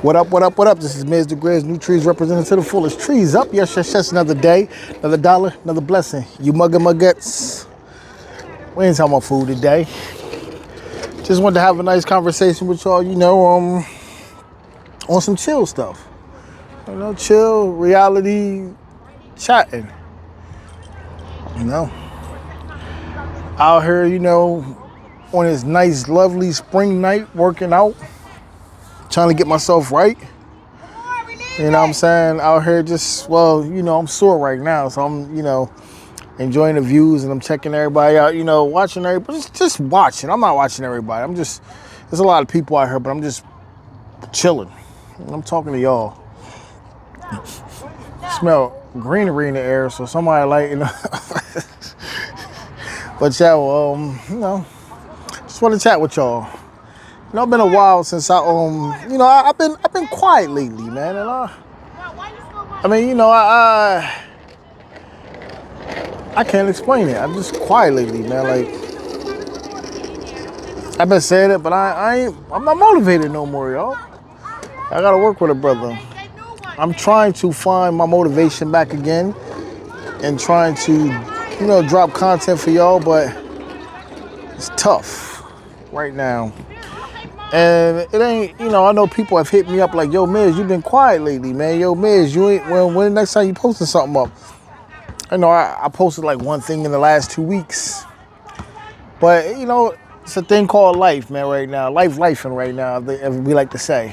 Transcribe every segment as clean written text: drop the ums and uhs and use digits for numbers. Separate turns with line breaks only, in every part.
What up, what up, what up? This is Ms. DeGriz, Nu-Treez representing to the fullest. Trees up, yes, yes, yes, another day, another dollar, another blessing. You mugguts. We ain't talking about food today. Just wanted to have a nice conversation with y'all, on some chill stuff. Chill, reality, chatting. Out here, on this nice, lovely spring night, working out, trying to get myself right. You know what I'm saying? Out here I'm sore right now, so I'm, enjoying the views and I'm checking everybody out, watching everybody, just watching. I'm not watching everybody. There's a lot of people out here, but I'm just chilling. I'm talking to y'all. Smell greenery in the air, so somebody But yeah, just want to chat with y'all. It's been a while since I've been quiet lately, man. And I can't explain it. I'm just quiet lately, man. Like, I've been saying it, but I'm not motivated no more, y'all. I gotta work with a brother. I'm trying to find my motivation back again and trying to, drop content for y'all, but it's tough right now. And it ain't, I know people have hit me up like, yo, Miz, you've been quiet lately, man. Yo, Miz, you ain't, when the next time you posting something up? I posted like one thing in the last 2 weeks. But, it's a thing called life, man, right now. Lifing right now, as we like to say.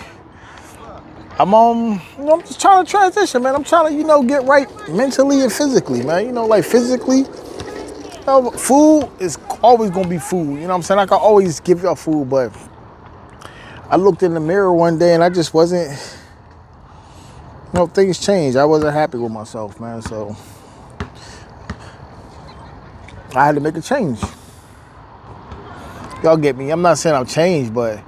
I'm just trying to transition, man. I'm trying to, get right mentally and physically, man. Physically, food is always going to be food. You know what I'm saying? I can always give y'all food, but I looked in the mirror one day and I just wasn't, things changed. I wasn't happy with myself, man. So I had to make a change. Y'all get me? I'm not saying I've changed, but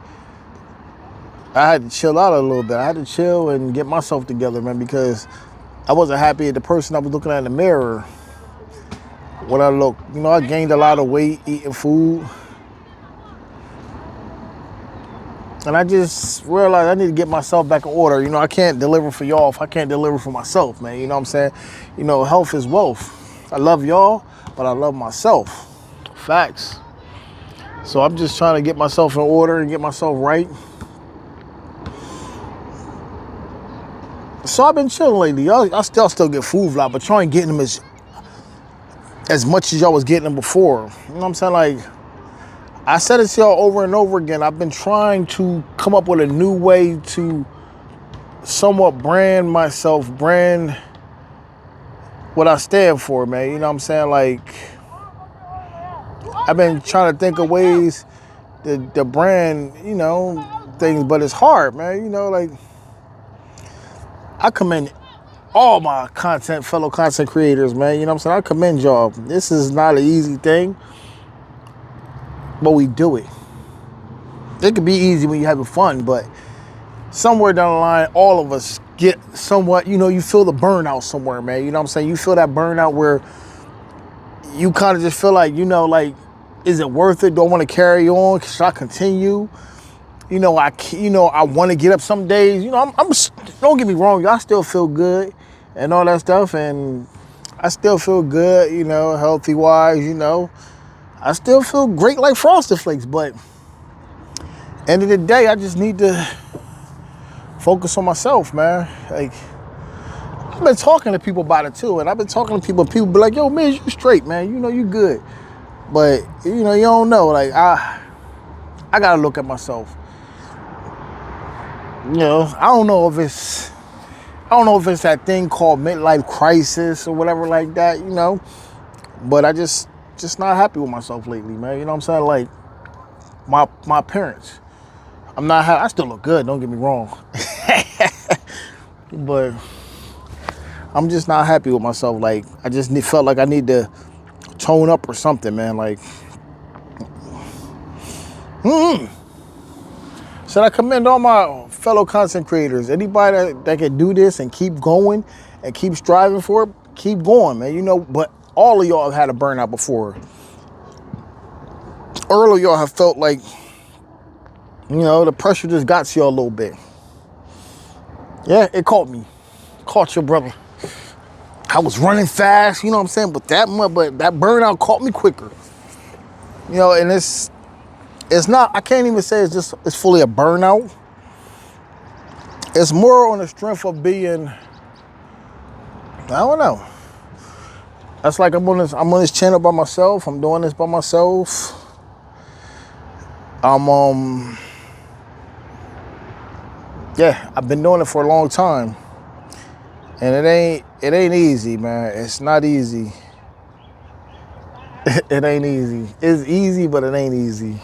I had to chill out a little bit. I had to chill and get myself together, man, because I wasn't happy at the person I was looking at in the mirror. When I look, I gained a lot of weight eating food. And I just realized I need to get myself back in order. I can't deliver for y'all if I can't deliver for myself, man. You know what I'm saying? Health is wealth. I love y'all, but I love myself. Facts. So I'm just trying to get myself in order and get myself right. So I've been chilling lately. I still get food vlog, but y'all ain't getting them as much as y'all was getting them before. You know what I'm saying? Like, I said it to y'all over and over again. I've been trying to come up with a new way to somewhat brand myself, brand what I stand for, man. You know what I'm saying? Like, I've been trying to think of ways to brand, things, but it's hard, man. Like, I commend all my fellow content creators, man. You know what I'm saying? I commend y'all. This is not an easy thing, but we do it. It could be easy when you're having fun, but somewhere down the line, all of us get somewhat, you feel the burnout somewhere, man. You know what I'm saying? You feel that burnout where you kind of just feel like, is it worth it? Do I want to carry on? Should I continue? I want to get up some days. Don't get me wrong, I still feel good and all that stuff, and I still feel good, healthy wise, I still feel great like Frosted Flakes, but end of the day, I just need to focus on myself, man. Like, I've been talking to people about it too, and I've been talking to people be like, yo, man, you straight, man, you good. But, you don't know, like, I gotta look at myself. I don't know if it's that thing called midlife crisis or whatever like that, but I just not happy with myself lately, man. You know what I'm saying? Like, my appearance. I'm not happy. I still look good, don't get me wrong. But I'm just not happy with myself. Like, I just felt like I need to tone up or something, man. Like, So I commend all my fellow content creators. Anybody that can do this and keep going and keep striving for it, keep going, man. But all of y'all have had a burnout before. All of y'all have felt like, the pressure just got to y'all a little bit. Yeah, it caught me. Caught your brother. I was running fast, you know what I'm saying? But that burnout caught me quicker. You know, and it's not, I can't even say it's fully a burnout. It's more on the strength of being, I don't know. That's like I'm on this channel by myself. I'm doing this by myself. Yeah, I've been doing it for a long time. And it ain't easy, man. It's not easy. It ain't easy. It's easy, but it ain't easy.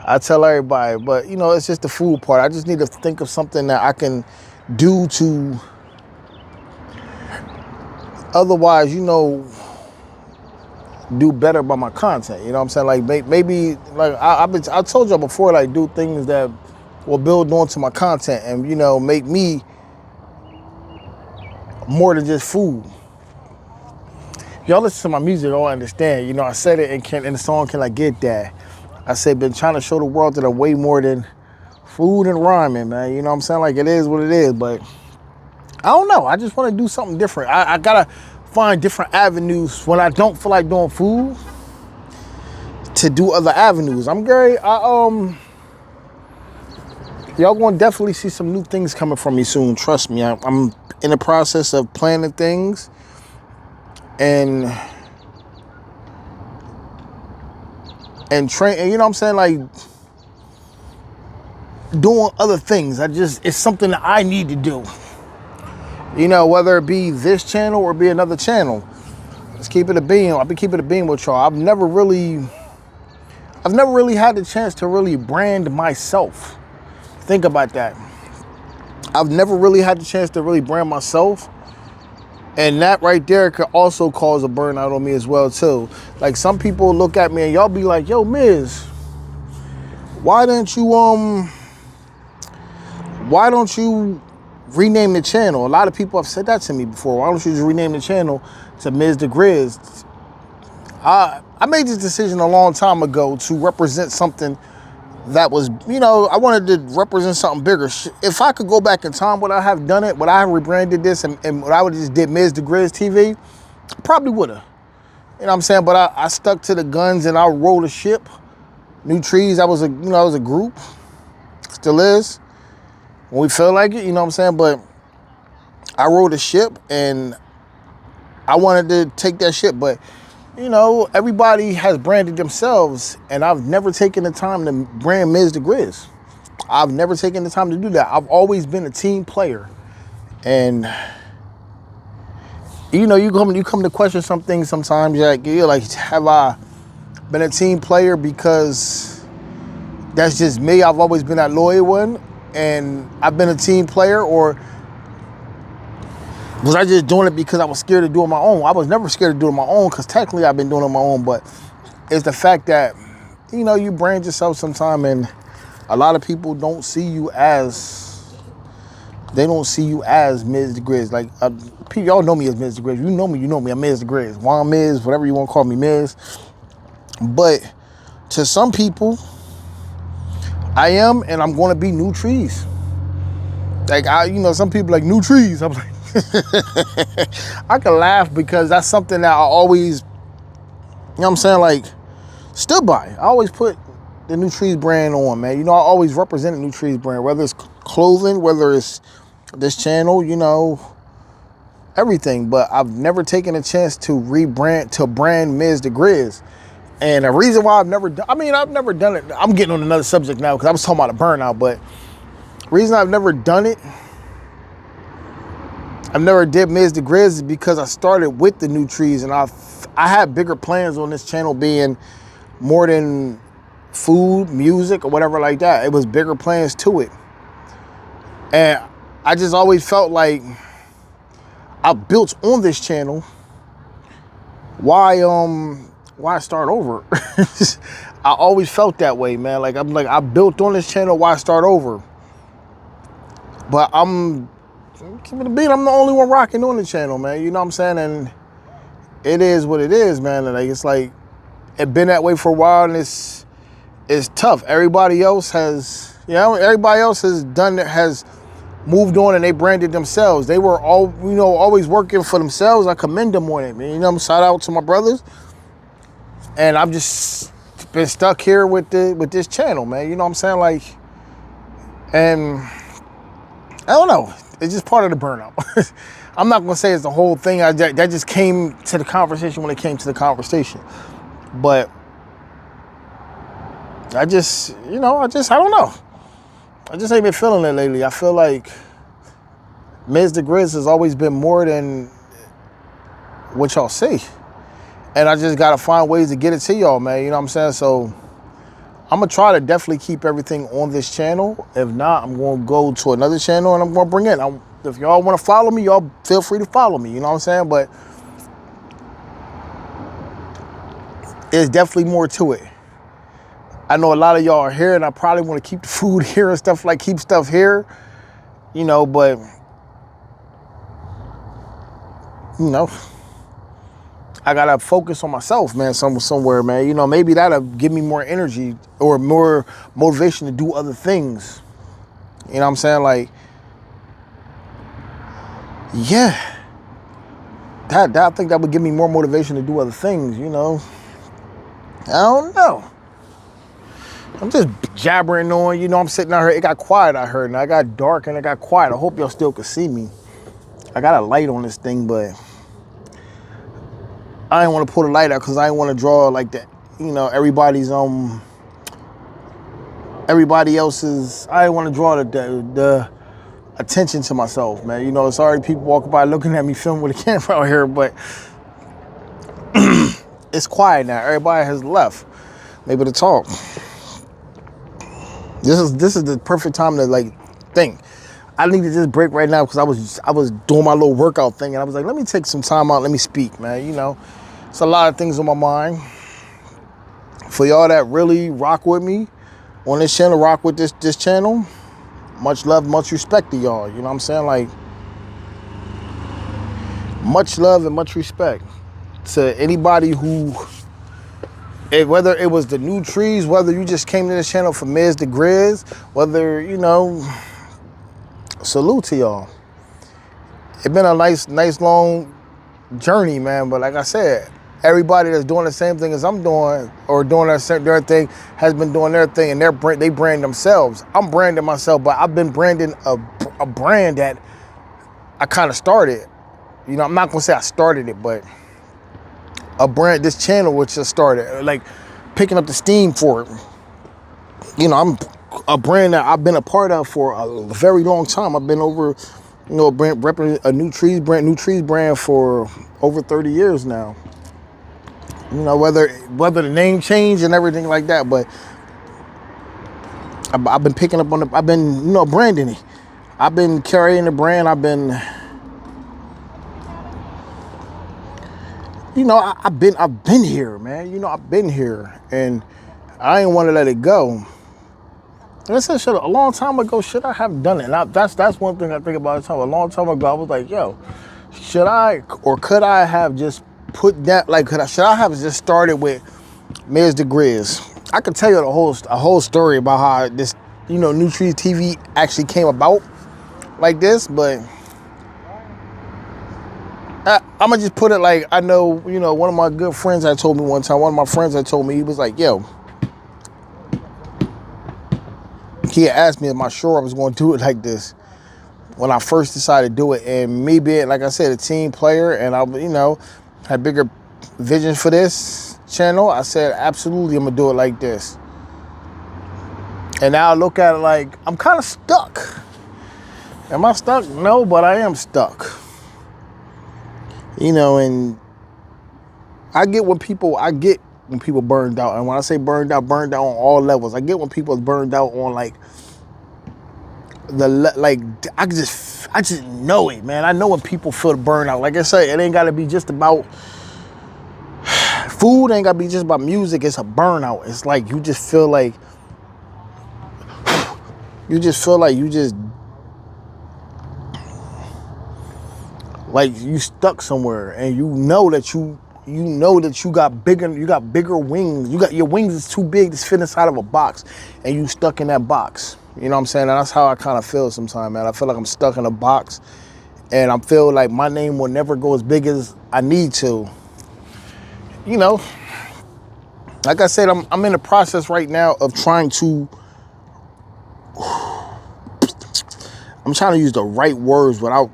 I tell everybody, but you know, it's just the food part. I just need to think of something that I can do to, otherwise, you know, do better by my content. You know what I'm saying? Like maybe like I told y'all before, like do things that will build onto my content and, you know, make me more than just food. Y'all listen to my music, y'all understand. You know, I said it in the song, Can I Get That? I said, been trying to show the world that I'm way more than food and rhyming, man. You know what I'm saying? Like, it is what it is, but I don't know. I just want to do something different. I gotta find different avenues when I don't feel like doing food to do other avenues. Y'all gonna definitely see some new things coming from me soon. Trust me. I'm in the process of planning things and train, you know what I'm saying? Like doing other things. It's something that I need to do. You know, whether it be this channel or be another channel. Let's keep it a beam. I've been keeping it a beam with y'all. I've never really had the chance to really brand myself. Think about that. I've never really had the chance to really brand myself. And that right there could also cause a burnout on me as well too. Like some people look at me and y'all be like, yo, Miz, why don't you rename the channel? A lot of people have said that to me before. Why don't you just rename the channel to Ms. Nu-Treez? I made this decision a long time ago to represent something that was, you know, I wanted to represent something bigger. If I could go back in time, would I have done it? Would I have rebranded this and would I would just did Ms. Nu-Treez TV? Probably would have. You know what I'm saying? But I stuck to the guns and I rode a ship. Nu-Treez, I was a group. Still is. When we feel like it, you know what I'm saying? But I rode a ship and I wanted to take that ship. But, you know, everybody has branded themselves and I've never taken the time to brand Ms. Nu-Treez. I've never taken the time to do that. I've always been a team player. And, you know, you come to question some things sometimes. You're like, have I been a team player because that's just me? I've always been that loyal one. And I've been a team player, or was I just doing it because I was scared to do it on my own? I was never scared to do it on my own because technically I've been doing it on my own, but it's the fact that, you know, you brand yourself sometime and a lot of people don't see you as Ms. Nu-Treez. Like, y'all know me as Ms. Nu-Treez. You know me, I'm Ms. Nu-Treez. Juan Miz, whatever you want to call me, Miz. But to some people, I am, and I'm going to be Nu-Treez. Like, some people like Nu-Treez. I'm like, I can laugh because that's something that I always, you know what I'm saying, like, stood by. I always put the Nu-Treez brand on, man. You know, I always represent the Nu-Treez brand, whether it's clothing, whether it's this channel, you know, everything. But I've never taken a chance to brand Ms. Nu-Treez. And the reason why I've never done it, I'm getting on another subject now because I was talking about a burnout, but the reason I've never done it, I've never did Ms. Nu-Treez is because I started with the Nu-Treez and I had bigger plans on this channel being more than food, music, or whatever like that. It was bigger plans to it. And I just always felt like I built on this channel. Why start over? I always felt that way, man. Like, I'm like, I built on this channel, why start over? But I'm keeping the beat. I'm the only one rocking on the channel, man. You know what I'm saying? And it is what it is, man. And like, it's like, it been that way for a while and it's tough. Everybody else has done it, has moved on and they branded themselves. They were all, always working for themselves. I commend them on it, man. Shout out to my brothers. And I've just been stuck here with this channel, man. You know what I'm saying? Like, and I don't know. It's just part of the burnout. I'm not gonna say it's the whole thing. That just came to the conversation when it came to the conversation. But I don't know. I just ain't been feeling it lately. I feel like Mr. Grizz has always been more than what y'all see. And I just gotta find ways to get it to y'all, man. You know what I'm saying? So I'm gonna try to definitely keep everything on this channel. If not, I'm gonna go to another channel and I'm gonna bring it. If y'all wanna follow me, y'all feel free to follow me. You know what I'm saying? But there's definitely more to it. I know a lot of y'all are here and I probably want to keep the food here and stuff, like keep stuff here, but I gotta focus on myself, man, somewhere, man. Maybe that'll give me more energy or more motivation to do other things. You know what I'm saying? Like, yeah. I think that would give me more motivation to do other things, I don't know. I'm just jabbering on, I'm sitting out here. It got quiet out here, and I got dark and it got quiet. I hope y'all still can see me. I got a light on this thing, but I didn't want to pull the light out because I didn't want to draw like that, everybody else's. I didn't want to draw the attention to myself, man. It's already people walking by looking at me filming with a camera out here, but it's quiet now. Everybody has left. Maybe to talk. This is the perfect time to think. I needed this break right now because I was doing my little workout thing and I was like, let me take some time out, let me speak, man. It's a lot of things on my mind. For y'all that really rock with me on this channel, rock with this channel, much love, much respect to y'all. You know what I'm saying? Like, much love and much respect to anybody who, whether it was the Nu-Treez, whether you just came to this channel for Mr. Grizz, whether, salute to y'all. It's been a nice long journey, man. But like I said, everybody that's doing the same thing as I'm doing or doing their thing has been doing their thing, and they brand themselves. I'm branding myself, but I've been branding a brand that I kind of started. I'm not gonna say I started it, but a brand, this channel which just started, like picking up the steam for it. I'm a brand that I've been a part of for a very long time. I've been over, repping a Nu-Treez brand for over 30 years now. Whether the name changed and everything like that, but I've been picking up on I've been, branding it. I've been carrying the brand. I've been, I've been here, man. I've been here, and I ain't want to let it go. And I said, a long time ago, should I have done it? And that's one thing I think about all the time. A long time ago, I was like, yo, should I or could I have just put that, should I have just started with Mr. Grizz? I could tell you a whole story about how this, Nu-Treez TV actually came about like this, but I'm gonna just put it like, I know, one of my good friends had told me one time, he was like, yo, he had asked me, am I sure I was going to do it like this when I first decided to do it? And me being, like I said, a team player, and I, had bigger vision for this channel, I said, absolutely, I'm going to do it like this. And now I look at it like, I'm kind of stuck. Am I stuck? No, but I am stuck. And I get when people burned out. And when I say burned out on all levels. I get when people are burned out on I just know it, man. I know when people feel burnout. Like I said, it ain't got to be just about food, ain't got to be just about music. It's a burnout. It's like you just feel like you stuck somewhere, and you know that you you know that you got bigger wings. Your wings is too big to fit inside of a box, and you stuck in that box. You know what I'm saying? And that's how I kind of feel sometimes, man. I feel like I'm stuck in a box, and I feel like my name will never go as big as I need to. You know, like I said, I'm in the process right now of trying to. I'm trying to use the right words without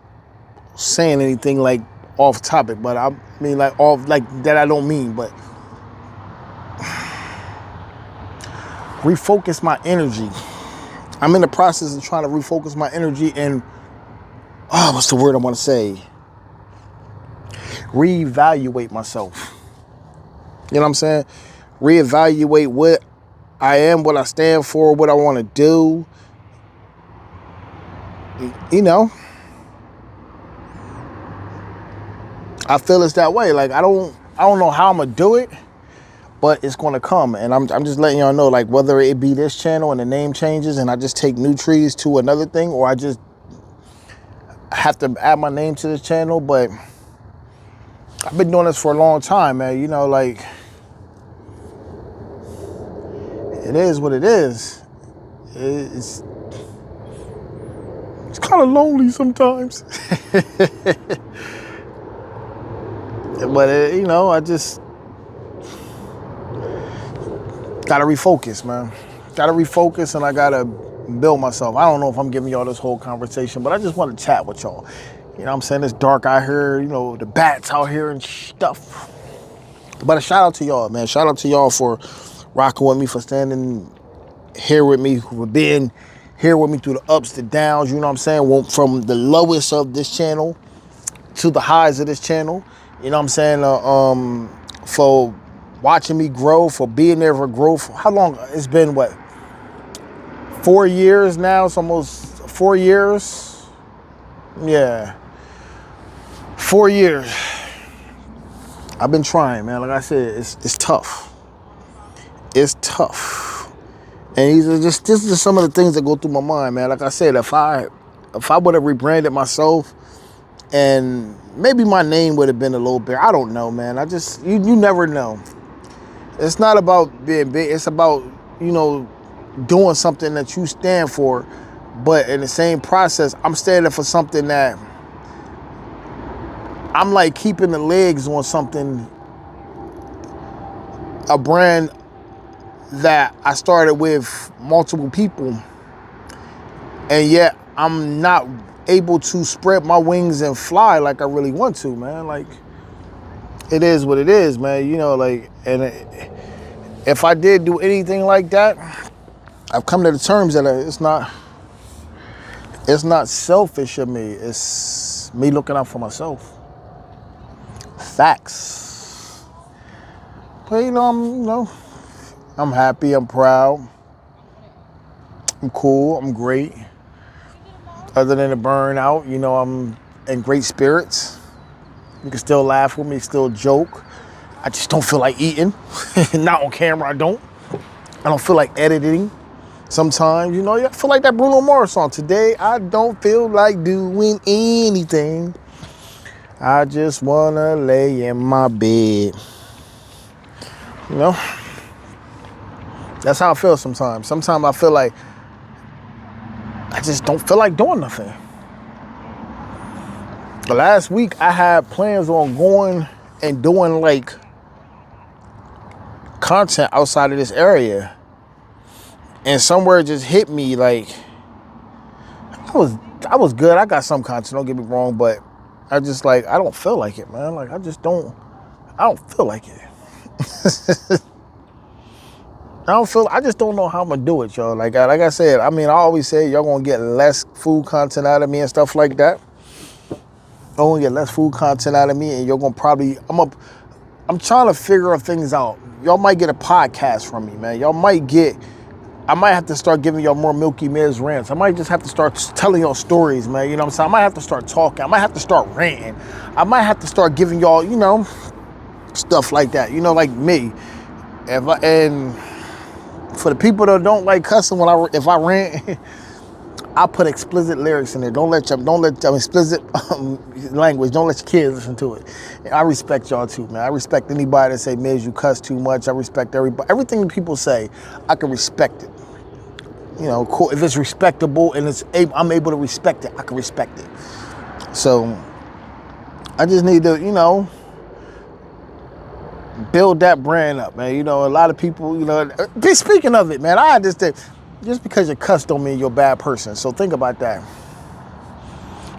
saying anything like off topic, but I mean like off like that I don't mean, but refocus my energy. I'm in the process of trying to refocus my energy and what's the word I want to say? Reevaluate myself. You know what I'm saying? Reevaluate what I am, what I stand for, what I want to do. You know, I feel it's that way. Like I don't know how I'm gonna do it, but it's gonna come. And I'm just letting y'all know, like whether it be this channel and the name changes and I just take Nu-Treez to another thing, or I just have to add my name to this channel. But I've been doing this for a long time, man. You know, like it is what it is. It's kind of lonely sometimes. But, you know, I just got to refocus, man. Got to refocus, and I got to build myself. I don't know if I'm giving y'all this whole conversation, but I just want to chat with y'all. You know what I'm saying? It's dark out here, you know, the bats out here and stuff. But a shout out to y'all, man. Shout out to y'all for rocking with me, for standing here with me, for being here with me through the ups, the downs, you know what I'm saying? From the lowest of this channel to the highs of this channel, you know what I'm saying? For watching me grow, for being there for growth. How long? It's been, what, 4 years now? It's almost 4 years. Yeah. 4 years. I've been trying, man. Like I said, it's tough. It's tough. And these are some of the things that go through my mind, man. Like I said, if I would have rebranded myself, and maybe my name would have been a little bit, I don't know, man. You never know. It's not about being big. It's about, you know, doing something that you stand for. But in the same process, I'm standing for something that I'm like keeping the legs on something, a brand that I started with multiple people, and yet I'm not able to spread my wings and fly like I really want to, man. Like, it is what it is, man. You know, like, and if I did do anything like that, I've come to the terms that it's not selfish of me. It's me looking out for myself. Facts. But you know, I'm happy, I'm proud, I'm cool, I'm great. Other than the burnout, you know, I'm in great spirits. You can still laugh with me, still joke. I just don't feel like eating. Not on camera, I don't feel like editing sometimes. You know, I feel like that Bruno Mars song. Today, I don't feel like doing anything. I just wanna lay in my bed. You know? That's how I feel sometimes. Sometimes I feel like I just don't feel like doing nothing. The last week I had plans on going and doing like content outside of this area. And somewhere just hit me like I was good. I got some content, don't get me wrong, but I just like I don't feel like it, man. Like I don't feel like it. I just don't know how I'm gonna do it, y'all. Like I said, I mean, I always say y'all gonna get less food content out of me and stuff like that. Y'all gonna get less food content out of me, and you're gonna probably, I'm trying to figure things out. Y'all might get a podcast from me, man. I might have to start giving y'all more Milky Miz rants. I might just have to start telling y'all stories, man. You know what I'm saying? I might have to start talking. I might have to start ranting. I might have to start giving y'all, you know, stuff like that. You know, like me. And for the people that don't like cussing if I rant, I put explicit lyrics in there. Don't let explicit language. Don't let your kids listen to it. And I respect y'all too, man. I respect anybody that say, Miz, you cuss too much. I respect everybody. Everything that people say, I can respect it. You know, cool. If it's respectable and I'm able to respect it, I can respect it. So I just need to, you know, build that brand up, man. You know, a lot of people, you know, speaking of it, man, I understand. Just because you're cussed don't mean you're a bad person. So think about that.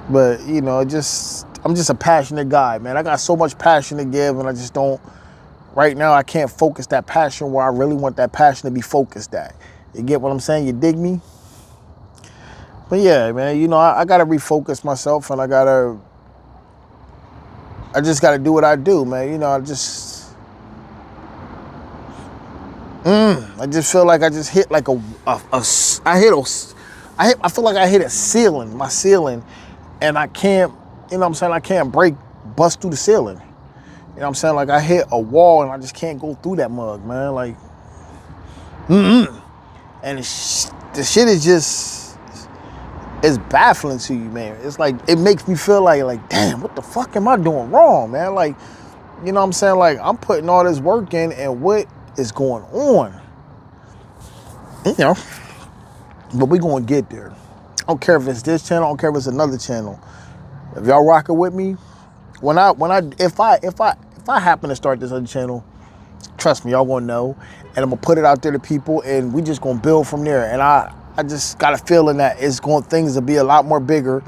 But, you know, I'm just a passionate guy, man. I got so much passion to give, and I just don't, right now, I can't focus that passion where I really want that passion to be focused at. You get what I'm saying? You dig me? But yeah, man, you know, I got to refocus myself, and I just got to do what I do, man. You know, I just feel like I just hit like I feel like I hit a ceiling, my ceiling, and I can't, you know what I'm saying, I can't bust through the ceiling. You know what I'm saying? Like I hit a wall and I just can't go through that mug, man. Like, and the shit is just, it's baffling to you, man. It's like, it makes me feel like, damn, what the fuck am I doing wrong, man? Like, you know what I'm saying? Like, I'm putting all this work in, and what is going on? You know, but we gonna get there. I don't care if it's this channel, I don't care if it's another channel. If y'all rocking with me, if I happen to start this other channel, trust me, y'all gonna know, and I'm gonna put it out there to people, and we just gonna build from there. And I just got a feeling that things will be a lot more bigger,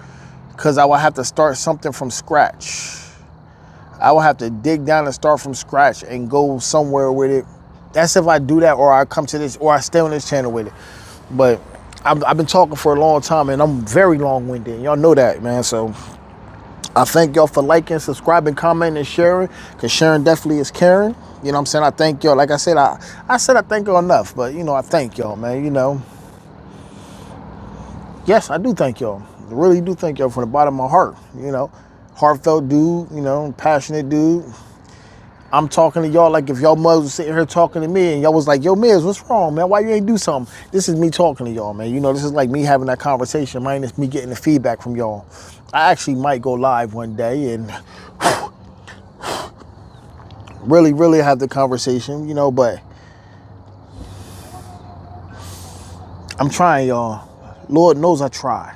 because I will have to start something from scratch. I will have to dig down and start from scratch and go somewhere with it. That's if I do that, or I come to this, or I stay on this channel with it. But I've been talking for a long time, and I'm very long-winded. Y'all know that, man. So I thank y'all for liking, subscribing, commenting, and sharing, because sharing definitely is caring. You know what I'm saying? I thank y'all. Like I said, I said I thank y'all enough, but, you know, I thank y'all, man. You know, yes, I do thank y'all. I really do thank y'all from the bottom of my heart. You know, heartfelt dude, you know, passionate dude. I'm talking to y'all like if y'all mothers was sitting here talking to me, and y'all was like, yo, Miz, what's wrong, man? Why you ain't do something? This is me talking to y'all, man. You know, this is like me having that conversation, minus me getting the feedback from y'all. I actually might go live one day and really, really have the conversation, you know, but I'm trying, y'all. Lord knows I try.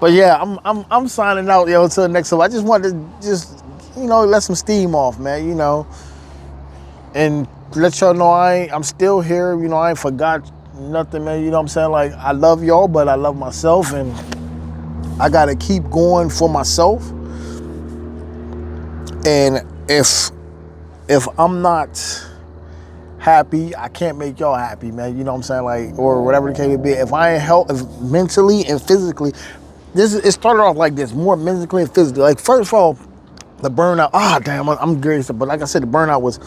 But yeah, I'm signing out, yo, until the next one. I just wanted to you know, let some steam off, man, you know, and let y'all know I'm still here. You know, I ain't forgot nothing, man. You know what I'm saying? Like, I love y'all, but I love myself, and I got to keep going for myself. And if I'm not happy, I can't make y'all happy, man. You know what I'm saying? Like, or whatever the case may be. If I ain't if mentally and physically, it started off like this, more mentally and physically. Like, first of all, the burnout, damn, I'm curious. But like I said, the burnout was,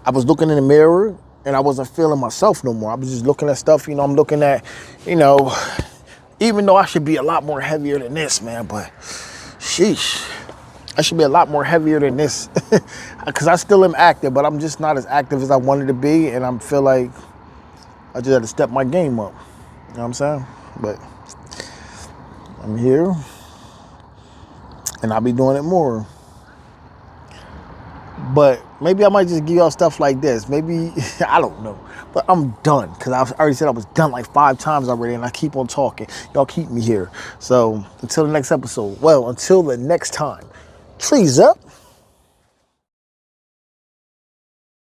I was looking in the mirror and I wasn't feeling myself no more. I was just looking at stuff, you know, I'm looking at, you know, even though I should be a lot more heavier than this, man, but sheesh, I should be a lot more heavier than this, because I still am active, but I'm just not as active as I wanted to be, and I feel like I just had to step my game up, you know what I'm saying? But I'm here, and I'll be doing it more. But maybe I might just give y'all stuff like this. Maybe, I don't know. But I'm done, because I already said I was done like 5 times already, and I keep on talking. Y'all keep me here. So until the next episode. Well, until the next time. Trees up.